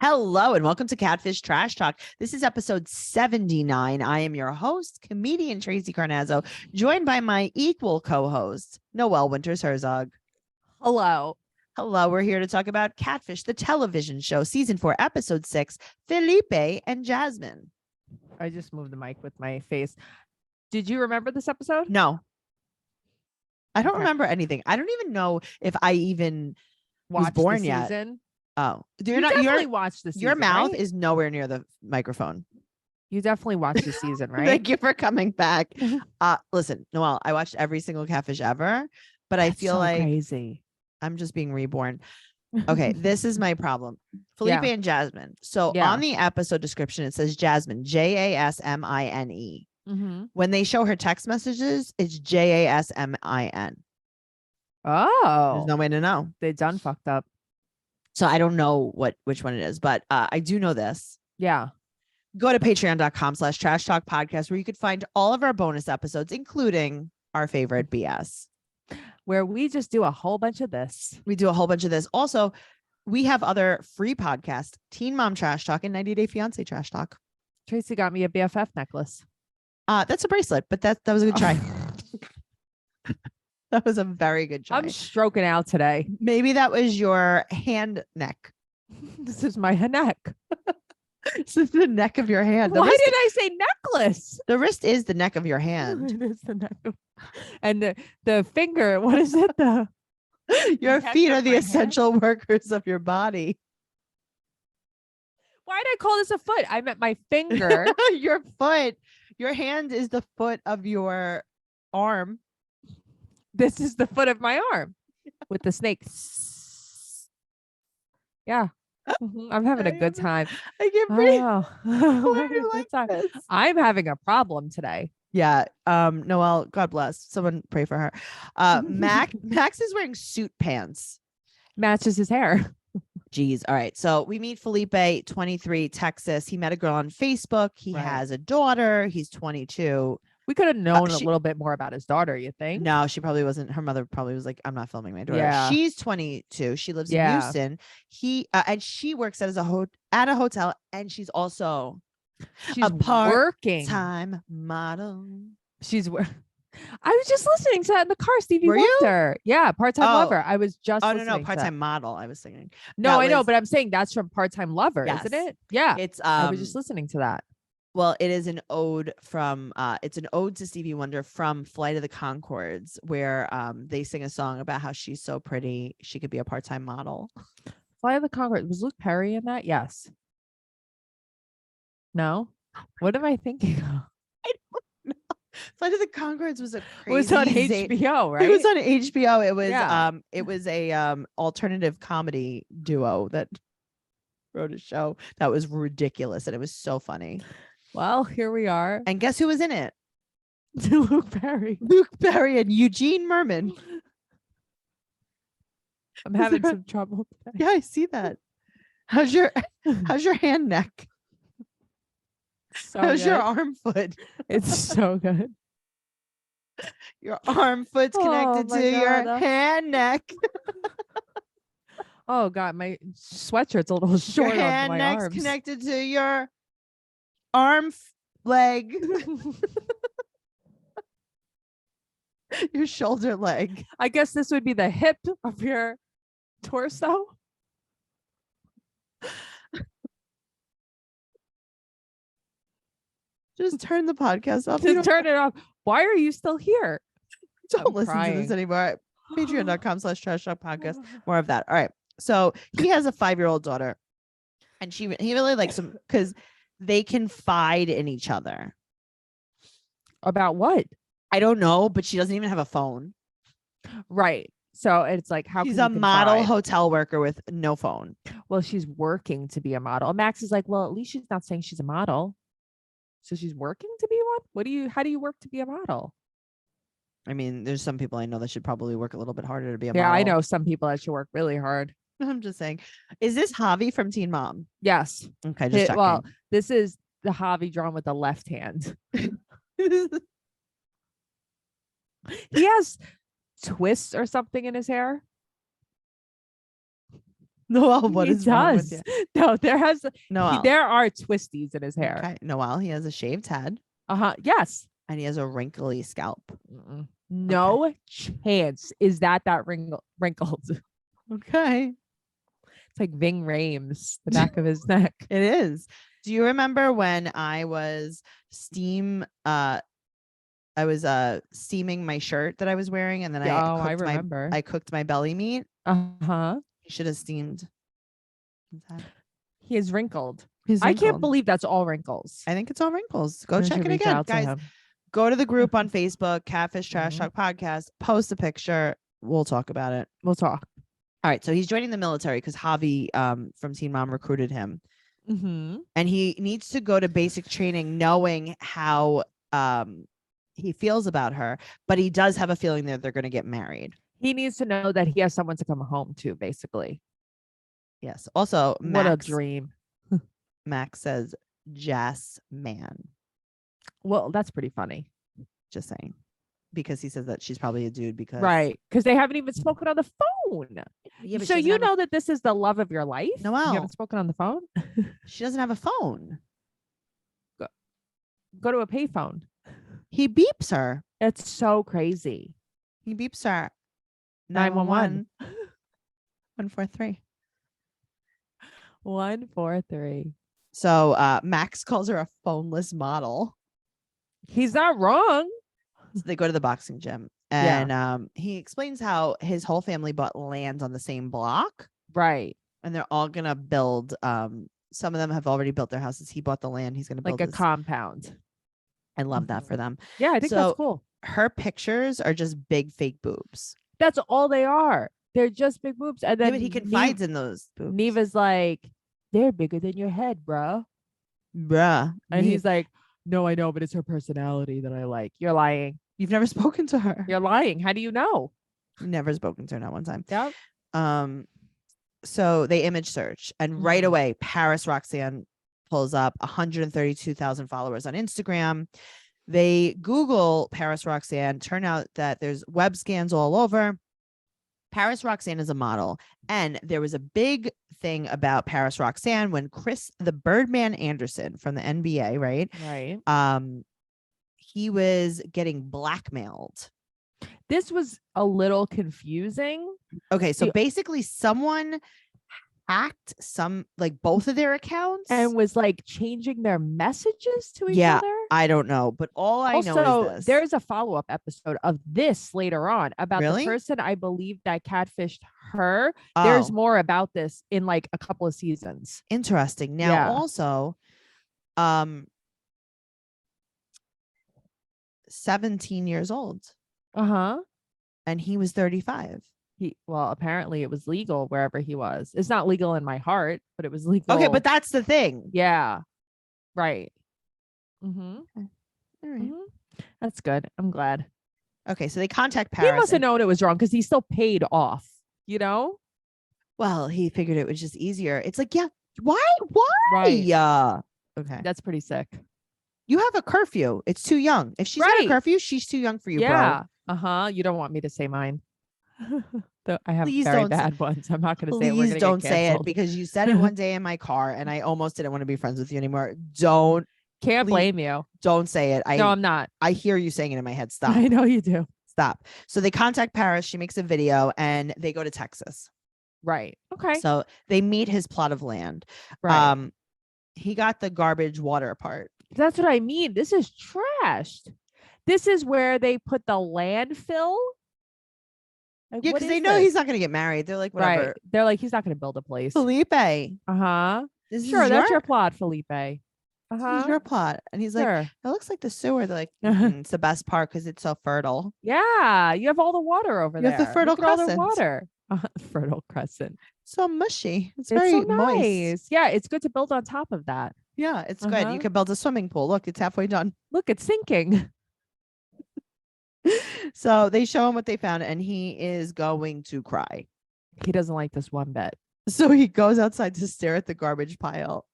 Hello and welcome to Catfish Trash Talk. This is episode 79. I am your host, comedian Tracey Carnazzo, joined by my equal co-host, Noelle Winters Herzog. Hello. Hello, we're here to talk about Catfish, the television show, season 4, episode 6, Felipe and Jasmin. I just moved the mic with my face. Did you remember this episode? No. I don't remember anything. I don't even know if I even was born yet. Oh, you definitely watched the season. Your mouth right? is nowhere near the microphone. You definitely watched the season, right? Thank you for coming back. Listen, Noelle, I watched every single Catfish ever, but I feel like crazy. I'm just being reborn. Okay, this is my problem. Felipe and Jasmin. So on the episode description, it says Jasmin, Jasmine. When they show her text messages, it's Jasmin. Oh, there's no way to know. They done fucked up. So I don't know which one it is, but I do know this. Yeah. Go to patreon.com/trash talk podcast, where you could find all of our bonus episodes, including our favorite BS, where we just do a whole bunch of this. We do a whole bunch of this. Also, we have other free podcasts, Teen Mom Trash Talk and 90 Day Fiance Trash Talk. Tracey got me a BFF necklace. That's a bracelet, but that was a good try. That was a very good try. I'm stroking out today. Maybe that was your hand neck. This is my neck. This is the neck of your hand. Why did I say necklace? The wrist is the neck of your hand. It is the neck. And the finger, what is it? Your feet are the essential workers of your body. Why did I call this a foot? I meant my finger. Your foot. Your hand is the foot of your arm. This is the foot of my arm with the snake. Yeah. I'm having a good time. I can't breathe. I'm having a problem today. Yeah. Noelle, God bless. Someone pray for her. Max is wearing suit pants. Matches his hair. Jeez. All right. So we meet Felipe, 23, Texas. He met a girl on Facebook. He has a daughter. He's 22. We could have known a little bit more about his daughter, you think? No, she probably wasn't. Her mother probably was like, I'm not filming my daughter. Yeah. She's 22. She lives in Houston. And she works at a hotel, and she's also a part-time model. I was just listening to that in the car, Stevie Wonder. Yeah, part-time lover. I was just no, part-time model. I was singing. No, I know, but I'm saying that's from part-time lover, isn't it? Yeah. It's I was just listening to that. Well, it is an ode from it's an ode to Stevie Wonder from Flight of the Conchords, where they sing a song about how she's so pretty she could be a part-time model. Flight of the Conchords. Was Luke Perry in that? Yes. No? What am I thinking of? I don't know. Flight of the Conchords was a crazy. It was on HBO, right? It was on HBO. It was a alternative comedy duo that wrote a show that was ridiculous, and it was so funny. Well, here we are. And guess who was in it? Luke Perry. Luke Perry and Eugene Merman. I'm having some trouble today. Yeah, I see that. How's your hand neck? How's your arm foot? It's so good. Your arm foot's connected to your hand neck. Oh God, my sweatshirt's a little short on my arms. Your hand neck's connected to your arm leg. Your shoulder leg. I guess this would be the hip of your torso. Just turn the podcast off. Just turn it off. Why are you still here? Don't listen to this anymore. Patreon.com/trash talk podcast. More of that. All right. So he has a 5-year-old daughter, and he really likes him because they confide in each other. About what? I don't know, but she doesn't even have a phone. Right. So it's like, how she's a model hotel worker with no phone. Well, she's working to be a model. Max is like, well, at least she's not saying she's a model. So she's working to be one? How do you work to be a model? I mean, there's some people I know that should probably work a little bit harder to be a model. Yeah, I know some people that should work really hard. I'm just saying. Is this Javi from Teen Mom? Yes. Okay, just checking. Well, this is the Javi drawn with the left hand. He has twists or something in his hair. Noelle, what He is wrong with you? No, Noelle. there are twisties in his hair. Okay. Noelle, he has a shaved head. Yes. And he has a wrinkly scalp. No chance is that wrinkled. Okay. It's like Ving Rhames, the back of his neck. It is. Do you remember when I was steaming my shirt that I was wearing, and then I remember. I cooked my belly meat. You should have steamed. He is wrinkled. I can't believe that's all wrinkles. I think it's all wrinkles. Go check it again, guys. Go to the group on Facebook, Catfish Trash Talk Podcast. Post a picture. We'll talk about it. We'll talk. All right. So he's joining the military because Javi from Teen Mom recruited him. And he needs to go to basic training knowing how he feels about her. But he does have a feeling that they're going to get married. He needs to know that he has someone to come home to, basically. Yes. Also, what a dream. Max says Jas-man. Well, that's pretty funny. Just saying. Because he says that she's probably a dude because they haven't even spoken on the phone. Yeah, so you know that this is the love of your life? Noelle. You haven't spoken on the phone? She doesn't have a phone. Go to a payphone. He beeps her. It's so crazy. He beeps her. 911. 143. 143. So Max calls her a phoneless model. He's not wrong. So they go to the boxing gym, and he explains how his whole family bought land on the same block. Right. And they're all going to build. Some of them have already built their houses. He bought the land. He's going to build like a compound. I love that for them. Yeah, I think that's cool. Her pictures are just big fake boobs. That's all they are. They're just big boobs. And then but he confides in those boobs. Neva's like, they're bigger than your head, bro. Bruh. And he's like, no, I know, but it's her personality that I like. You're lying. You've never spoken to her. You're lying. How do you know? Never spoken to her, not one time. Yeah. So they image search, and right away, Paris Roxanne pulls up 132,000 followers on Instagram. They Google Paris Roxanne. Turn out that there's web scans all over. Paris Roxanne is a model. And there was a big thing about Paris Roxanne when Chris, the Birdman Anderson from the NBA, right? Right. He was getting blackmailed. This was a little confusing. Okay, so basically someone hacked both of their accounts and was like changing their messages to each other. I don't know, but all I know is this. There's a follow-up episode of this later on about the person I believe that catfished her. There's more about this in like a couple of seasons. Interesting. Now also 17 years old. And he was 35. Apparently it was legal wherever he was. It's not legal in my heart, but it was legal. Okay, but that's the thing. Yeah. Right. Okay. All right. That's good. I'm glad. Okay, so they contact Paris. He must have known it was wrong because he still paid off, you know? Well, he figured it was just easier. It's like, yeah, why? Right. Okay. That's pretty sick. You have a curfew. It's too young. If she's got a curfew, she's too young for you, bro. You don't want me to say mine. I have Please very bad ones. I'm not going to say it. Please don't say it because you said it one day in my car and I almost didn't want to be friends with you anymore. Can't blame you. Don't say it. No, I'm not. I hear you saying it in my head. Stop. I know you do. Stop. So they contact Paris. She makes a video and they go to Texas. Right. Okay. So they meet his plot of land. Right. He got the garbage water part. That's what I mean. This is trashed. This is where they put the landfill. Like, yeah, because they know he's not going to get married. They're like, whatever. Right. They're like, he's not going to build a place. Felipe. Sure, that's your plot, Felipe. This is your plot. And he's like, it looks like the sewer. They're like, it's the best part because it's so fertile. Yeah, you have all the water over there. You have the fertile crescent. All the water. Fertile crescent. So mushy. It's very so moist. Nice. Yeah, it's good to build on top of that. Yeah, it's good. You can build a swimming pool. Look, it's halfway done. Look, it's sinking. So they show him what they found and he is going to cry. He doesn't like this one bit. So he goes outside to stare at the garbage pile.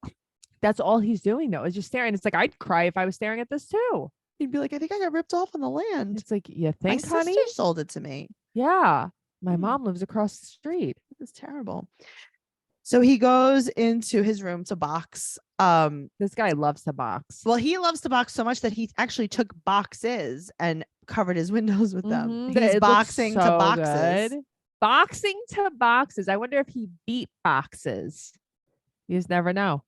That's all he's doing though, is just staring. It's like, I'd cry if I was staring at this too. He'd be like, I think I got ripped off on the land. It's like, you think, my honey? sister sold it to me. Yeah. My mom lives across the street. It's terrible. So he goes into his room to box. This guy loves to box. Well, he loves to box so much that he actually took boxes and covered his windows with them. He's boxing to boxes. Good. Boxing to boxes. I wonder if he beat boxes. You just never know.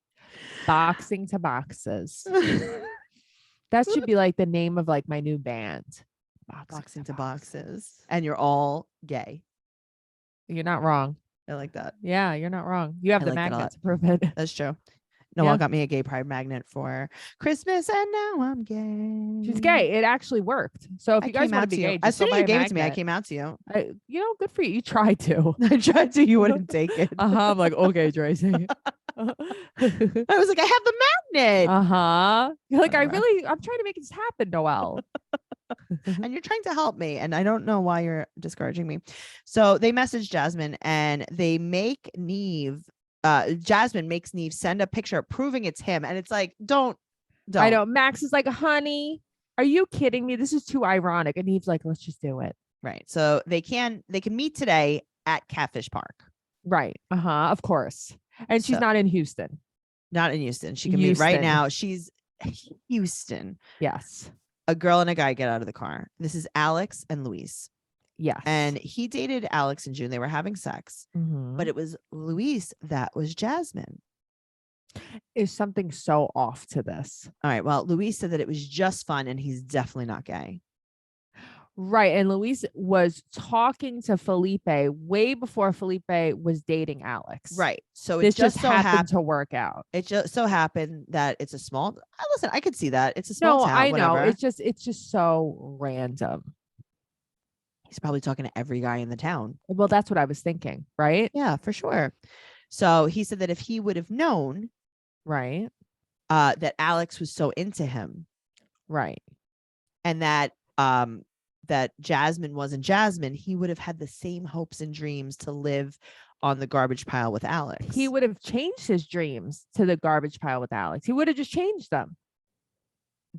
Boxing to boxes. That should be like the name of like my new band. Boxing to boxes. And you're all gay. You're not wrong. I like that. Yeah, you're not wrong. You have the magnet to prove it. That's true. Noelle got me a gay pride magnet for Christmas, and now I'm gay. She's gay. It actually worked. So if you guys want to be gay, as soon as you gave it to me, I came out to you. Good for you. You tried to. I tried to. You wouldn't take it. I'm like, okay, Tracey. I was like, I have the magnet. You're like, I'm trying to make this happen, Noelle. And you're trying to help me, and I don't know why you're discouraging me. So they message Jasmin, and they make Neve. Jasmin makes Neve send a picture proving it's him, and it's like, don't. I know. Max is like, honey, are you kidding me? This is too ironic. And Neve's like, let's just do it. Right. So they can meet today at Catfish Park. Right. Of course. And she's not in Houston. Not in Houston. She can meet right now. She's Houston. Yes. A girl and a guy get out of the car. This is Alex and Luis. Yes. And he dated Alex in June. They were having sex, but it was Luis that was Jasmin. Is something so off to this? All right. Well, Luis said that it was just fun, and he's definitely not gay. Right. And Luis was talking to Felipe way before Felipe was dating Alex. Right. So it just so happened to work out. It just so happened that it's a small. Listen, I could see that. It's a small town. I know. Whatever. It's just so random. He's probably talking to every guy in the town. Well, that's what I was thinking. Right. Yeah, for sure. So he said that if he would have known, right, that Alex was so into him, right, and that that Jasmin wasn't Jasmin, he would have had the same hopes and dreams to live on the garbage pile with Alex. He would have changed his dreams to the garbage pile with Alex. He would have just changed them.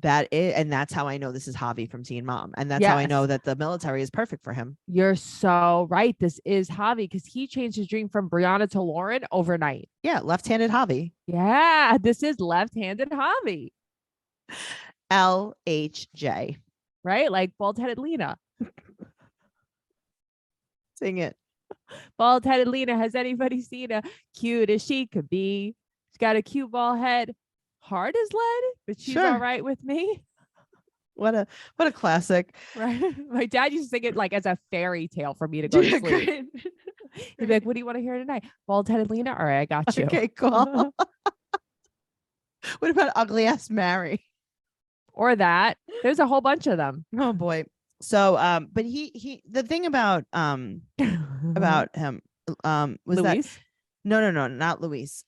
And that's how I know this is Javi from Teen Mom. And that's how I know that the military is perfect for him. You're so right. This is Javi, because he changed his dream from Brianna to Lauren overnight. Yeah, left-handed Javi. Yeah, this is left-handed Javi. LHJ. Right? Like bald-headed Lena. Sing it. Bald-headed Lena. Has anybody seen her? Cute as she could be. She's got a cute bald head. Hard as lead, but she's all right with me. What a classic. Right. My dad used to sing it like as a fairy tale for me to go to sleep. He'd be like, what do you want to hear tonight? Bald-headed Lena? All right, I got you. Okay, cool. What about ugly ass Mary? Or that. There's a whole bunch of them. Oh boy. So but he the thing about him was Luis? That no, not Luis.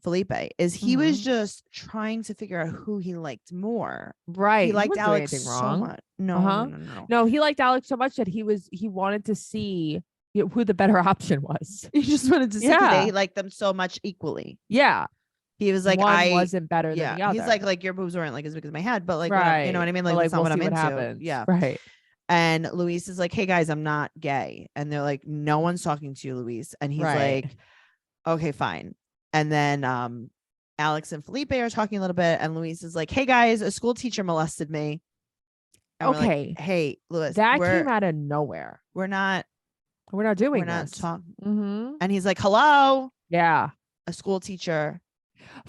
Felipe is he was just trying to figure out who he liked more. Right. He liked Alex so much. No, he liked Alex so much that he wanted to see who the better option was. He just wanted to see that he liked them so much equally. Yeah. He was like, one wasn't better than the other. He's like your boobs weren't like as big as my head, but like, right. You know what I mean? Like, that's not what I'm into. Happens. Yeah. Right. And Luis is like, hey guys, I'm not gay. And they're like, no one's talking to you, Luis. And he's like, okay, fine. And then Alex and Felipe are talking a little bit, and Luis is like, hey guys, a school teacher molested me. And okay. Like, hey, Luis, that came out of nowhere. We're not doing this. Not talking. And he's like, hello. Yeah. A school teacher.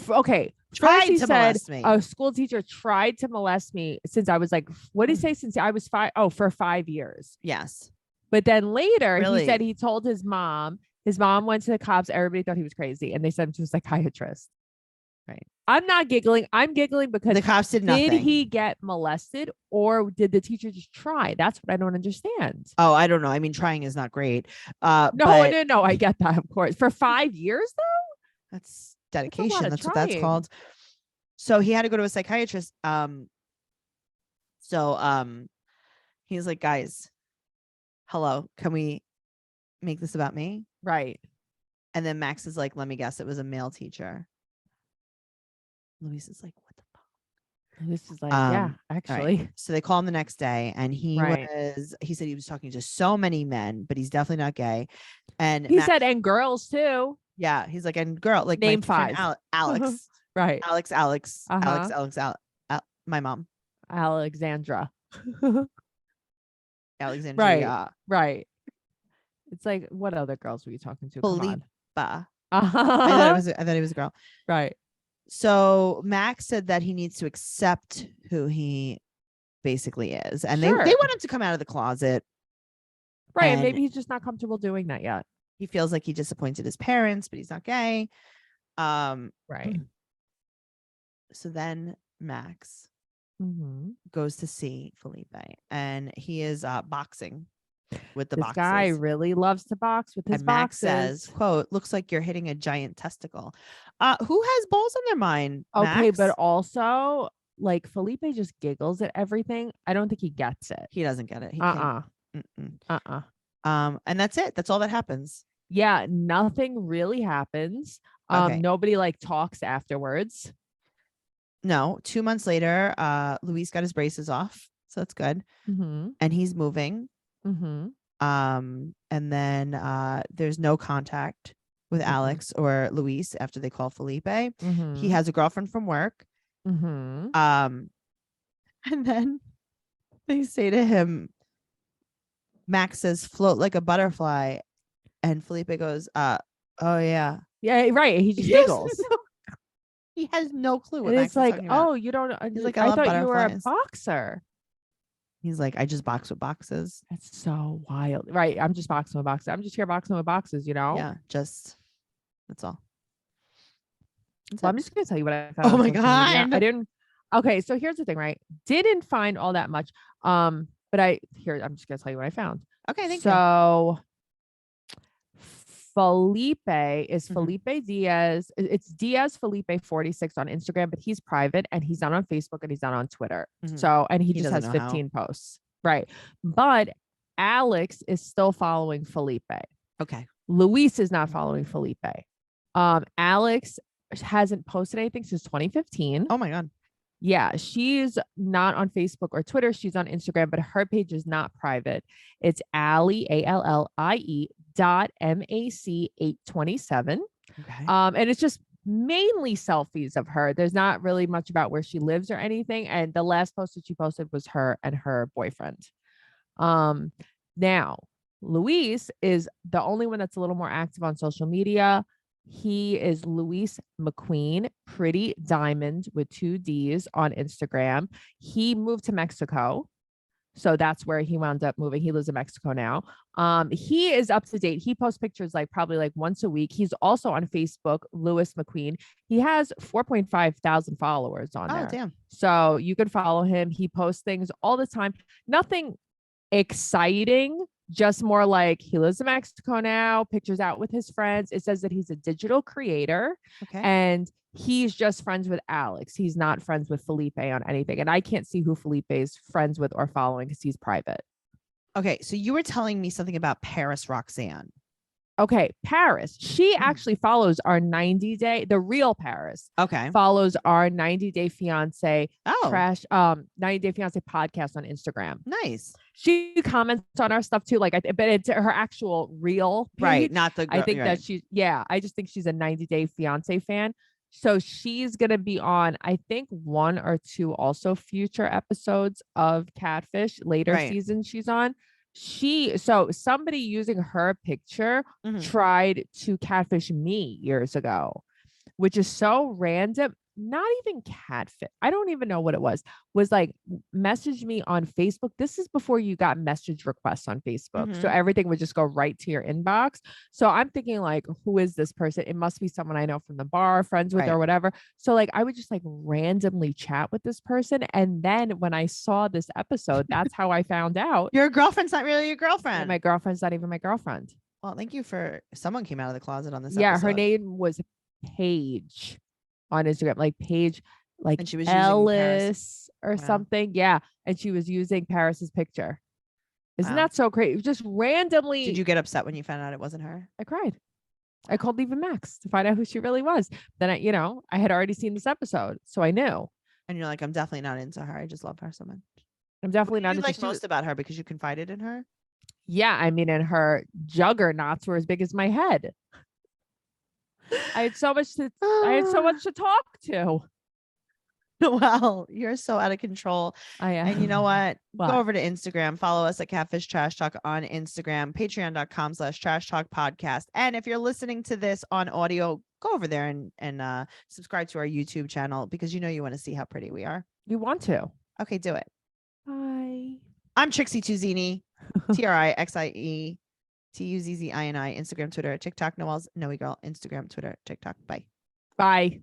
Okay. Tried to molest me. A school teacher tried to molest me since I was like, what did he say? Since I was 5? Oh, for 5 years. Yes. But then later he said he told his mom. His mom went to the cops. Everybody thought he was crazy, and they sent him to a psychiatrist. Right. I'm not giggling. I'm giggling because the cops did nothing. Did he get molested, or did the teacher just try? That's what I don't understand. Oh, I don't know. I mean, trying is not great. No. I get that, of course. For 5 years, though. That's dedication. That's what that's called. So he had to go to a psychiatrist. He's like, guys, hello, can we make this about me? Right. And then Max is like, let me guess, it was a male teacher. Luis is like, what the fuck? This is like, yeah, actually. Right. So they call him the next day, and he said he was talking to so many men, but he's definitely not gay. And he said, and girls too. Yeah. He's like, and girl, like Name my friend 5. Alex. Right. Alex. Uh-huh. My mom. Alexandra. Right. Alexandria. Right. It's like, what other girls were you talking to? Come Felipe. on. I thought he was a girl. Right. So Max said that he needs to accept who he basically is. And they Sure. want him to come out of the closet. Right. And maybe he's just not comfortable doing that yet. He feels like he disappointed his parents, but he's not gay. Right. So then Max goes to see Felipe, and he is boxing with the boxes. This guy really loves to box with his and Max boxes. says, quote, looks like you're hitting a giant testicle. Who has balls on their mind? Okay, Max? but also like Felipe just giggles at everything. I don't think he gets it. He doesn't get it. He can't. And that's it. That's all that happens. Yeah, nothing really happens. Okay. Nobody like talks afterwards. No, 2 months later, Luis got his braces off, so that's good. And he's moving. And then there's no contact with Alex or Luis after they call Felipe. He has a girlfriend from work. And then they say to him, Max says, float like a butterfly. And Felipe goes, oh yeah. Yeah, right. He just giggles. He has no clue what and Max it's like, is talking about. oh, you don't. He's like, I thought you were a boxer. He's like, I just box with boxes. That's so wild. Right. I'm just boxing with boxes. I'm just here boxing with boxes, you know? Yeah, that's all. Well, I'm just going to tell you what I found. Oh my God. Media. I didn't. Okay. So here's the thing, right? Didn't find all that much. But I'm just going to tell you what I found. Okay. Thank you. So Felipe is Felipe Diaz. It's Diaz Felipe 46 on Instagram, but he's private and he's not on Facebook and he's not on Twitter. So, and he just has 15 posts. Right. But Alex is still following Felipe. Okay. Luis is not following Felipe. Alex hasn't posted anything since 2015. Oh my God. Yeah, she's not on Facebook or Twitter. She's on Instagram, but her page is not private. It's Allie, ALLIE .MAC827. Okay. And it's just mainly selfies of her. There's not really much about where she lives or anything. And the last post that she posted was her and her boyfriend. Now, Luis is the only one that's a little more active on social media. He is Luis McQueen, Pretty Diamond with 2 D's on Instagram. He moved to Mexico. So that's where he wound up moving. He lives in Mexico now. He is up to date. He posts pictures probably once a week. He's also on Facebook, Luis McQueen. He has 4.5 thousand followers on there. Damn. So you can follow him. He posts things all the time. Nothing exciting, just more like he lives in Mexico now, pictures out with his friends. It says that he's a digital creator. Okay. And he's just friends with Alex. He's not friends with Felipe on anything. And I can't see who Felipe is friends with or following because he's private. Okay. So you were telling me something about Paris Roxanne. Okay. Paris. She actually follows our 90-day, the real Paris. Okay. Follows our 90-day fiance 90-day fiance podcast on Instagram. Nice. She comments on our stuff too. But it's her actual real page. Right. Not the I think that I just think she's a 90-day fiance fan. So she's going to be on, I think, 1 or 2 also future episodes of Catfish later season she's on. So somebody using her picture tried to catfish me years ago, which is so random. Not even catfish. I don't even know what it was message me on Facebook. This is before you got message requests on Facebook. So everything would just go right to your inbox. So I'm thinking who is this person? It must be someone I know from the bar, friends with or whatever. So I would just randomly chat with this person. And then when I saw this episode, that's how I found out. Your girlfriend's not really your girlfriend. My girlfriend's not even my girlfriend. Well, thank you someone came out of the closet on this episode. Episode. Her name was Paige on Instagram, Paige, and she was Ellis or something. Yeah. And she was using Paris's picture. Isn't that so crazy? Just randomly. Did you get upset when you found out it wasn't her? I cried. I called even Max to find out who she really was. Then I had already seen this episode, so I knew. And you're like, I'm definitely not into her. I just love her so much. I'm definitely not into most about her because you confided in her. Yeah, I mean, and her juggernauts were as big as my head. I had so much to talk to. Well, you're so out of control. I am. And you know what? What? Go over to Instagram. Follow us at Catfish Trash Talk on Instagram, patreon.com/trash talk podcast. And if you're listening to this on audio, go over there and subscribe to our YouTube channel because you know you want to see how pretty we are. You want to. Okay, do it. Bye. I'm Trixie Tuzini, TRIXIE TUZZINI, Instagram, Twitter, TikTok, Noelle's Noe Girl, Instagram, Twitter, TikTok. Bye. Bye.